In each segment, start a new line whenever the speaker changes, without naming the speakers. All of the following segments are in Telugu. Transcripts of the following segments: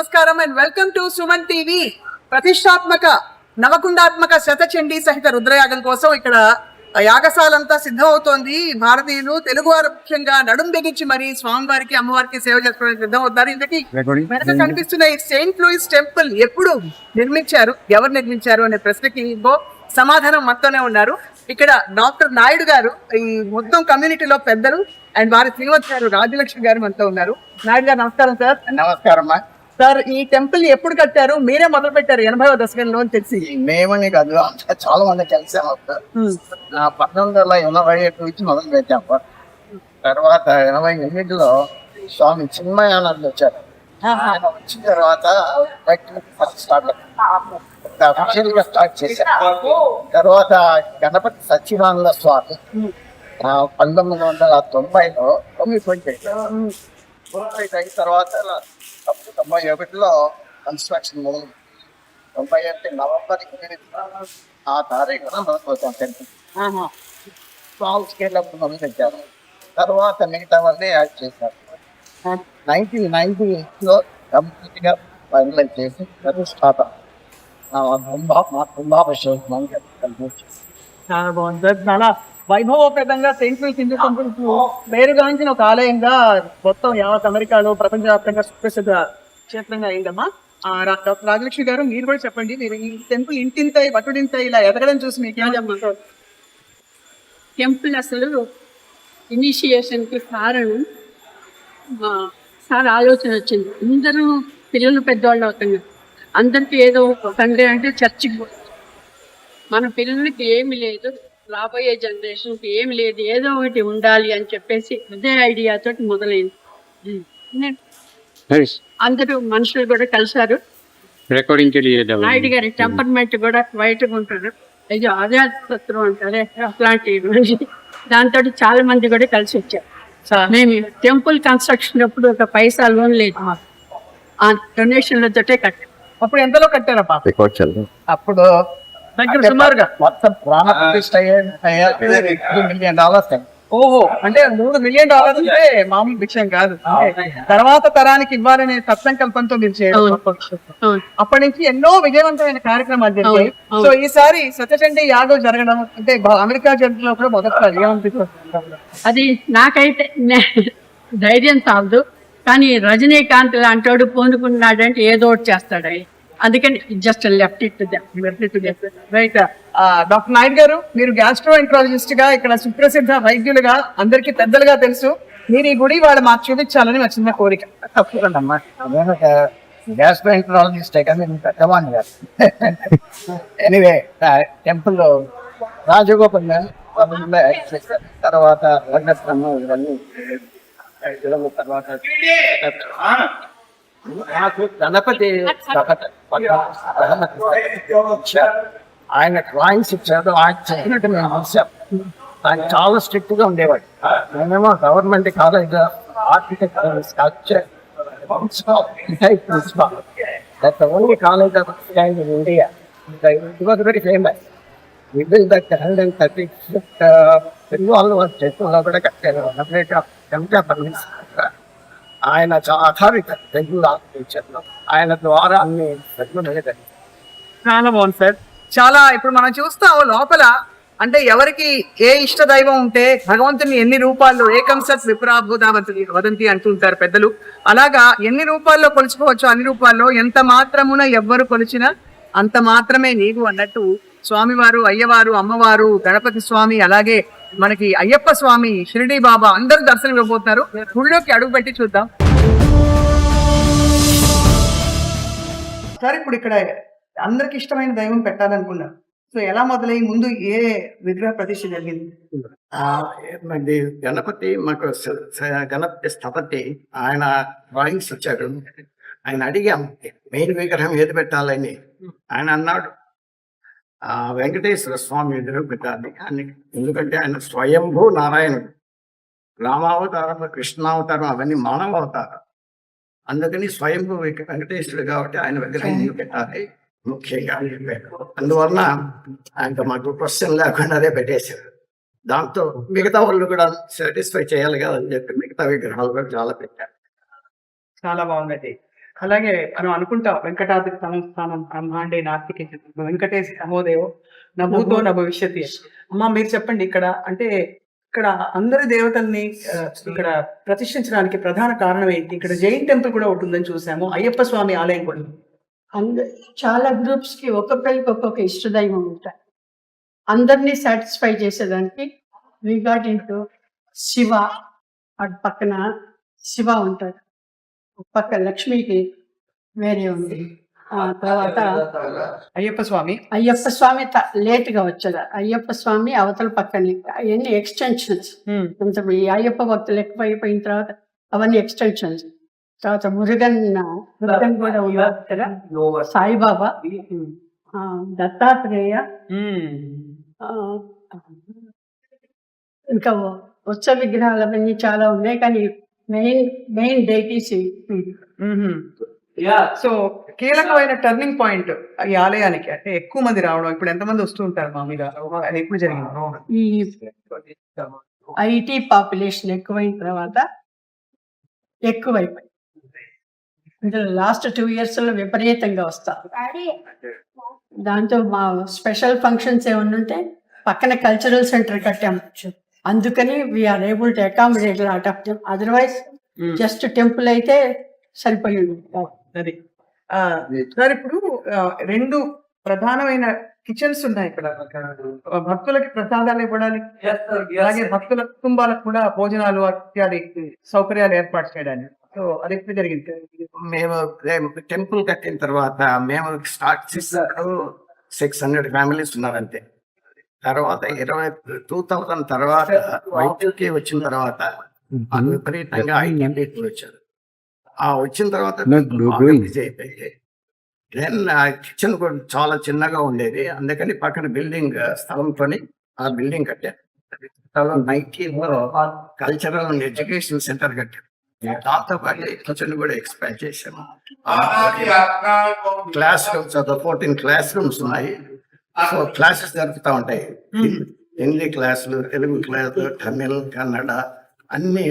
నమస్కారం and welcome to Suman TV. ప్రతిష్టాత్మక నవకుండాత్మక శతచండీ సహిత రుద్రయాగం కోసం ఇక్కడ యాగశాలంతా సిద్ధమవుతోంది. భారతీయులు తెలుగువారు ముఖ్యంగా నడుం బిగించి మరి స్వామివారికి అమ్మవారికి సేవ చేసుకోవడానికి సిద్ధం అవుతారు. ఇంతకీ వెనక కనిపిస్తున్న ఈ సెయింట్ లూయిస్ టెంపుల్ ఎప్పుడు నిర్మించారు, ఎవరు నిర్మించారు అనే ప్రశ్నకి సమాధానం మనతోనే ఉన్నారు. ఇక్కడ డాక్టర్ నాయుడు గారు ఈ మొత్తం కమ్యూనిటీలో పెద్దలు అండ్ వారి శ్రీమతి గారు రాజలక్ష్మి గారు మనతో ఉన్నారు. నాయుడు గారు నమస్కారం సార్.
నమస్కారం
సార్, ఈ టెంపుల్ ఎప్పుడు కట్టారు? మీరే మొదలు పెట్టారు 80వ దశకంలో అని తెలిసి.
మేమని కాదు, చాలా మంది కలిసాము. 1981 నుంచి మొదలు పెట్టాము. తర్వాత 88లో స్వామి చిన్మయానంద్ వచ్చారు. ఆయన వచ్చిన తర్వాత స్టార్ట్ చేశారు. తర్వాత గణపతి సచ్చిదానంద స్వామి 1990లో అయిన తర్వాత 91లో కన్స్ట్రక్షన్ మొదలు. 91 నవంబర్ 8 ఆ తారీఖున మనకు టెంపుల్ స్మాల్ స్కేల్ మొదలు పెట్టారు. తర్వాత మిగతావన్నీ యాడ్ చేశారు. 1998లో కంప్లీట్ గా ఫైనలైజ్ చేసి ప్రతిష్టాపన కుంభాభిషేకం.
చాలా బాగుంది సార్. చాలా వైభవోపేతంగా సెయింట్ లూయిస్ హిందూ టెంపుల్ పేరుగాంచిన ఒక ఆలయంగా మొత్తం యావత్ అమెరికాలో ప్రపంచవ్యాప్తంగా సుప్రసిద్ధ క్షేత్రంగా అయిందమ్మా. డాక్టర్ రాజలక్ష్మి గారు, మీరు కూడా చెప్పండి, మీరు ఈ టెంపుల్ ఇంటింత బట్టుడింత ఇలా ఎదగడం చూసి మీకు ఏం చెప్పమంటారు?
టెంపుల్ అసలు ఇనిషియేషన్కి కారణం సార్ ఆలోచన వచ్చింది. అందరూ పిల్లలు పెద్దవాళ్ళు అవుతున్నారు. అందరికీ ఏదో సండే అంటే చర్చికి పోతుంది. మన పిల్లలకి ఏమి లేదు, రాబోయే జనరేషన్కి ఏమి లేదు, ఏదో ఒకటి ఉండాలి అని చెప్పేసి అదే ఐడియాతో మొదలైంది. అందరూ మనుషులు కూడా కలిసారు. నాయుడు గారి టెంపర్మెంట్ కూడా వైట్గా ఉంటారు, అయ్యో ఆధ్యాత్మికత్వం అంటారే అట్లాంటి దాంతో చాలా మంది కూడా కలిసి వచ్చారు. మేము టెంపుల్ కన్స్ట్రక్షన్ అప్పుడు ఒక పైసా లోన్ లేదు, ఆ డొనేషన్లతోటే కట్టాం.
అప్పుడు ఎంతలో కట్టారా పాప?
అప్పుడు
దగ్గర సుమారుగా
మొత్తం ప్రాణ ప్రతిష్ట $3 మిలియన్.
ఓహో, అంటే $3 మిలియన్ అంటే మామూలు విషయం కాదు. తర్వాత తరానికి ఇవ్వాలనే సత్సంకల్పంతో మీరు చేయడం. అప్పటి నుంచి ఎన్నో విజయవంతమైన కార్యక్రమాలు జరిగాయి. సో ఈసారి సత్యచండీ యాగం జరగడం అంటే అమెరికా జరుగులో కూడా మొదటిసారి ఏమనిపిస్తుంది?
అది నాకైతే ధైర్యం చాలదు, కానీ రజనీకాంత్ లాంటోడు పొందుకున్నాడంటే ఏదో ఒకటి చేస్తాడు. అందుకని just left it
right. Doctor Naidu గారు, మీరు గ్యాస్ట్రోఎంట్రాలజిస్ట్ గా ఇక్కడ సుప్రసిద్ధ వైద్యులుగా అందరికీ పెద్దలుగా తెలుసు. మీరు ఈ గుడి వాళ్ళు మాకు చూపించాలని మా చిన్న కోరిక.
తప్పకుండా గ్యాస్ట్రోఎంట్రాలజిస్ట్ కానీ పెద్దవాణి గారు. ఎనీవే, టెంపుల్ రాజగోపాల్ తర్వాత రంగస్వామి ఇవన్నీ తర్వాత నాకు గణపతి ఆయన డ్రాయింగ్స్ ఇచ్చారు. ఆయన చెప్పినట్టు మేము చూసాం. ఆయన చాలా స్ట్రిక్ట్ గా ఉండేవాడు. మేమేమో government college architecture sculpture only college of in India. It was very famous. We built that 135th Telugu వాళ్ళు చేతుల్లో కూడా కట్టారు. ఆయన అథారిటీ తెలుగు ఆర్కిటెక్చర్లో ఆయన ద్వారా అన్ని
చాలా బాగుంది సార్. చాలా ఇప్పుడు మనం చూస్తాం లోపల, అంటే ఎవరికి ఏ ఇష్ట దైవం ఉంటే భగవంతుని ఎన్ని రూపాల్లో ఏకం సత్ విప్రాభూతావతి వదంతి అంటుంటారు పెద్దలు. అలాగా ఎన్ని రూపాల్లో కొలుచుకోవచ్చు, అన్ని రూపాల్లో ఎంత మాత్రమున ఎవ్వరు కొలిచినా అంత మాత్రమే నీవు అన్నట్టు స్వామివారు, అయ్యవారు, అమ్మవారు, గణపతి స్వామి, అలాగే మనకి అయ్యప్ప స్వామి, షిరిడి బాబా అందరూ దర్శనం ఇవ్వబోతున్నారు. గుళ్ళోకి అడుగు పెట్టి చూద్దాం సార్. ఇప్పుడు ఇక్కడ అందరికి ఇష్టమైన దైవం పెట్టాలనుకున్నారు. సో ఎలా మొదలయ్యి ముందు ఏ విగ్రహ ప్రతిష్ఠ జరిగింది?
గణపతి మాకు గణపతి స్థపతి ఆయన డ్రాయింగ్స్ ఇచ్చారు. ఆయన అడిగాం మెయిన్ విగ్రహం ఏది పెట్టాలని. ఆయన అన్నాడు వెంకటేశ్వర స్వామి విగ్రహం పెట్టాలి అని. ఎందుకంటే ఆయన స్వయంభూ నారాయణుడు, రామావతారం, కృష్ణావతారం అవన్నీ మానవ అవతారం. అందుకని స్వయంభూ వెంకటేశ్వరుడు కాబట్టి ఆయన విగ్రహం పెట్టాలి ముఖ్యంగా. అందువలన ఆయన మాకు క్వశ్చన్ లేకుండా అదే పెట్టేశారు. దాంతో మిగతా వాళ్ళు కూడా సాటిస్ఫై చేయాలి కదా అని చెప్పి మిగతా విగ్రహాలు కూడా చాలా పెట్టారు.
చాలా బాగుందండి. అలాగే మనం అనుకుంటాం వెంకటాద్రి సంస్థానం బ్రహ్మాండే నాస్తికే వెంకటేశ నమోదేవో నా భూతో నా భవిష్యత్తు. అమ్మా మీరు చెప్పండి, ఇక్కడ అంటే ఇక్కడ అందరి దేవతల్ని ఇక్కడ ప్రతిష్ఠించడానికి ప్రధాన కారణం ఏంటి? ఇక్కడ జైన్ టెంపుల్ కూడా ఉంటుందని చూసాము, అయ్యప్ప స్వామి ఆలయం కూడా ఉంది.
చాలా గ్రూప్స్ కి ఒక్కొక్కరికి ఒక్కొక్క ఇష్టదైవం ఉంటాయి. అందరినీ సాటిస్ఫై చేసేదానికి వి గాట్ ఇంటూ శివ. అటు పక్కన శివ ఉంటాడు, ఒక పక్క లక్ష్మికి వేరే ఉంది. ఆ తర్వాత
అయ్యప్ప స్వామి
లేట్గా వచ్చాడు. అయ్యప్ప స్వామి అవతల పక్కనే అవన్నీ ఎక్స్టెన్షన్స్. కొంచెం ఈ అయ్యప్ప భక్తులు ఎక్కువైపోయిన తర్వాత అవన్నీ ఎక్స్టెన్షన్స్. తర్వాత మురుగన్ కూడా ఉన్నారు కదా, సాయిబాబా, దత్తాత్రేయ, ఇంకా ఉత్సవ విగ్రహాలు అవన్నీ చాలా ఉన్నాయి. కానీ మెయిన్ డైటీస్.
సో కీలకమైన టర్నింగ్ పాయింట్ ఈ ఆలయానికి, అంటే ఎక్కువ మంది రావడం. ఇప్పుడు ఎంతమంది వస్తూ ఉంటారు మామూలుగా? అది ఎప్పుడు జరిగింది?
ఈ ఐటీ పాపులేషన్ ఎక్కువైన తర్వాత ఎక్కువైపోయి లాస్ట్ 2 years లో విపరీతంగా వస్తారు. దాంతో మా స్పెషల్ ఫంక్షన్స్ ఏమన్నా ఉంటే పక్కన కల్చరల్ సెంటర్ కట్టాము. అందుకని we are able to accommodate lot of them. Otherwise just temple అయితే సరిపోయింది.
అది సార్, ఇప్పుడు 2 ప్రధానమైన కిచెన్స్ ఉన్నాయి ఇక్కడ. భక్తులకి ప్రసాదాలు ఇవ్వడానికి, అలాగే భక్తుల కుటుంబాలకు కూడా భోజనాలు ఇత్యాది సౌకర్యాలు ఏర్పాటు చేయడానికి. సో అది ఎప్పుడు జరిగింది?
మేము టెంపుల్ కట్టిన తర్వాత మేము స్టార్ట్ చేసినప్పుడు 600 ఫ్యామిలీస్ ఉన్నారంతే. తర్వాత 2000 తర్వాత వైద్యుకి వచ్చిన తర్వాత విపరీతంగా 500 వచ్చారు. ఆ వచ్చిన తర్వాత దెన్ కిచెన్ కూడా చాలా చిన్నగా ఉండేది. అందుకని పక్కన బిల్డింగ్ స్థలంతో ఆ బిల్డింగ్ కట్టారు. 1990లో కల్చరల్ అండ్ ఎడ్యుకేషన్ సెంటర్ కట్టారు. దాంతో పాటు కిచెన్ కూడా ఎక్స్పాండ్ చేశాము. క్లాస్ రూమ్స్ 14 క్లాస్ రూమ్స్ ఉన్నాయి. సో క్లాసెస్ జరుగుతూ ఉంటాయి. హిందీ క్లాసులు, తెలుగు క్లాసులు, తమిళ్, కన్నడ అన్ని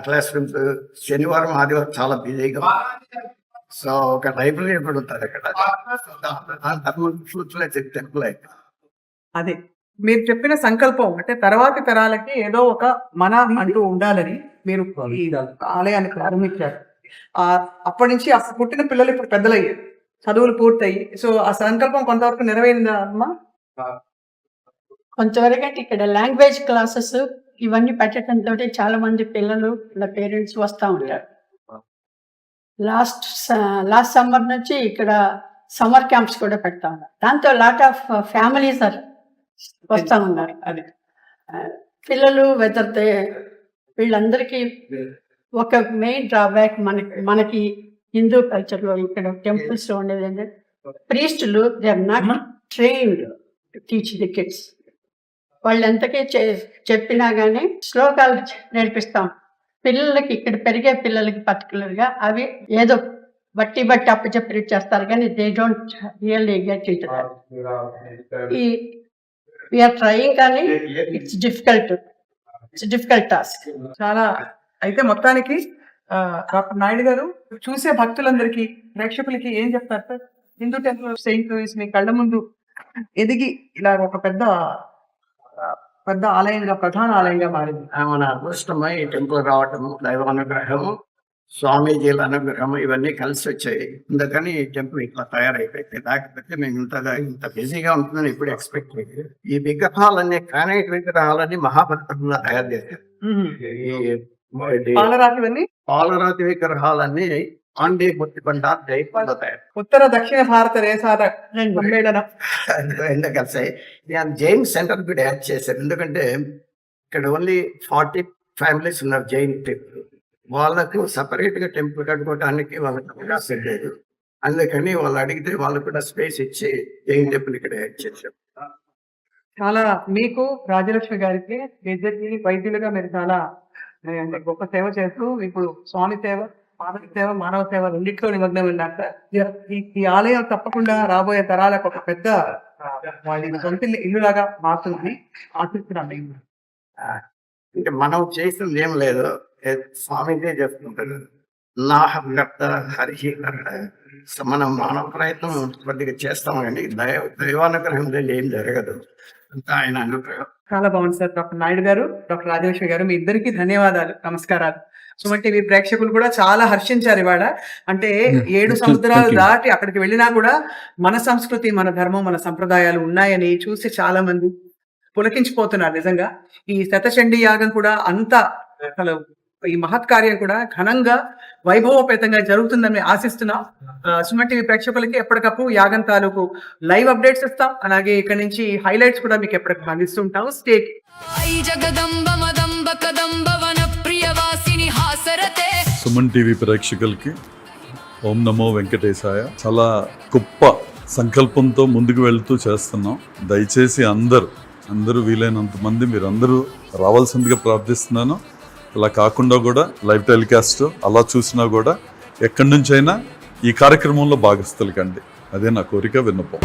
క్లాస్ రూమ్స్. శనివారం ఆదివారం చాలా బిజీగా. సో ఒక లైబ్రరీ కూడా ఉంటుంది అక్కడ. టెంపుల్ అయితే
అదే మీరు చెప్పిన సంకల్పం, అంటే తర్వాతి తరాలకి ఏదో ఒక మన అంటూ ఉండాలని మీరు ఈ ఆలయాన్ని ప్రారంభించారు. అప్పటి నుంచి అప్పుడు పుట్టిన పిల్లలు ఇప్పుడు పెద్దలయ్యారు, చదువులు పూర్తయి. సో ఆ సంకల్పం కొంతవరకు నెరవేరిందా అమ్మా?
కొంతవరకు అంటే ఇక్కడ లాంగ్వేజ్ క్లాసెస్ ఇవన్నీ పెట్టడంతో చాలా మంది పిల్లలు పేరెంట్స్ వస్తూ ఉంటారు. లాస్ట్ సమ్మర్ నుంచి ఇక్కడ సమ్మర్ క్యాంప్స్ కూడా పెడతా ఉన్నారు. దాంతో లాట్ ఆఫ్ ఫ్యామిలీస్ వస్తూ ఉన్నారు.
అది
పిల్లలు వెదర్తే వీళ్ళందరికీ ఒక మెయిన్ డ్రాబ్యాక్ మనకి హిందూ కల్చర్లో ఇక్కడ టెంపుల్స్ లో ఉండేది అంటే ప్రీస్టులు they are not trained to teach the kids. వాళ్ళు ఎంతకీ చెప్పినా కానీ శ్లోకాలు నేర్పిస్తాం పిల్లలకి. ఇక్కడ పెరిగే పిల్లలకి పర్టికులర్గా అవి ఏదో బట్టి అప్పచెప్పి చేస్తారు, కానీ they don't really get it. We are trying, కానీ ఇట్స్ డిఫికల్ట్ టాస్క్
చాలా. అయితే మొత్తానికి డాక్టర్ నాయుడు గారు చూసే భక్తులందరికీ, ప్రేక్షకులకి ఏం చెప్తారు sir? Hindu temple of Saint Louis మీ కళ్ళ ముందు ఎదిగి ఇలా ఒక పెద్ద ఆలయంగా, ప్రధాన ఆలయంగా మారింది.
మన అదృష్టమై ఈ టెంపుల్ రావటము, దైవానుగ్రహము, స్వామీజీల అనుగ్రహము ఇవన్నీ కలిసి వచ్చాయి. అందుకని ఈ టెంపుల్ ఇట్లా తయారైపోయింది. లేకపోతే మేము ఇంత బిజీగా ఉంటుందని ఇప్పుడు ఎక్స్పెక్ట్ చేయలేదు. ఈ విగ్రహాలన్నీ, గ్రానైట్ విగ్రహాలన్నీ మహాభక్తులుగా తయారు చేశారు. పాలరాతి విగ్రహాలన్నీ ఆండే ముత్తిబండ జైపండ తయారు.
ఉత్తర దక్షిణ భారత దేశాల సమ్మేళనం
రెండు కలిసాయి. జైన్ సెంటర్ కూడా యాడ్ చేశారు. ఎందుకంటే ఇక్కడ ఓన్లీ 40 ఫ్యామిలీస్ ఉన్నారు జైన్ టెంపుల్. వాళ్ళకు సపరేట్ గా టెంపుల్ కట్టుకోవడానికి వాళ్ళకి అవకాశం లేదు. అందుకని వాళ్ళు అడిగితే వాళ్ళు కూడా స్పేస్ ఇచ్చి జైన్ టెంపుల్ ఇక్కడ యాడ్ చేశారు.
చాలా మీకు రాజలక్ష్మి గారికి ఇద్దరికి వైద్యులుగా మీరు చాలా గొప్ప సేవ చేస్తూ ఇప్పుడు స్వామి సేవ, మానవ సేవ, మానవ సేవ రెండింటిలో నిమగ్నం ఉన్నాక ఈ ఆలయం తప్పకుండా రాబోయే తరాలకు ఒక పెద్ద వాళ్ళ సొంత ఇల్లులాగా మారుతుంది ఆశిస్తున్నాను.
అంటే మనం చేసింది ఏం లేదు, స్వామిజీ చెప్తుంటారు. నాహర్త హరి మనం మానవ ప్రయత్నం కొద్దిగా చేస్తాం కానీ దైవానుగ్రహం లేదు, ఏం జరగదు. అంతా ఆయన అనుగ్రహం.
చాలా బాగుంది సార్. డాక్టర్ నాయుడు గారు, డాక్టర్ రాజేశ్వరి గారు, మీ ఇద్దరికి ధన్యవాదాలు, నమస్కారాలు. సుమన్ టీవీ ప్రేక్షకులు కూడా చాలా హర్షించారు ఇవాళ. అంటే 7 సముద్రాలు దాటి అక్కడికి వెళ్ళినా కూడా మన సంస్కృతి, మన ధర్మం, మన సంప్రదాయాలు ఉన్నాయని చూసి చాలా మంది పులకించిపోతున్నారు. నిజంగా ఈ శతచండీ యాగం కూడా అంత అసలు ఈ మహత్ కార్యం కూడా ఘనంగా వైభవోపేతంగా జరుగుతుందని ఆశిస్తున్నాం. సుమన్ టీవీ ప్రేక్షకులకి ఎప్పటికప్పుడు యాగం తాలూకు లైవ్ అప్డేట్స్ ఇస్తాం. అలాగే ఇక్కడ నుంచి హైలైట్స్ కూడా మీకు ఎప్పటికప్పుడు అందిస్తుంటాం. స్టే
సుమన్ టీవీ ప్రేక్షకులకి ఓం నమో వెంకటేశాయ. చాలా గొప్ప సంకల్పంతో ముందుకు వెళ్తూ చేస్తున్నాం. దయచేసి అందరూ వీలైనంత మంది మీరందరూ రావాల్సిందిగా ప్రార్థిస్తున్నాను. ఇలా కాకుండా కూడా లైవ్ టెలికాస్ట్ అలా చూసినా కూడా ఎక్కడి నుంచైనా ఈ కార్యక్రమంలో భాగస్థులు కండి. అదే నా కోరిక, విన్నపం.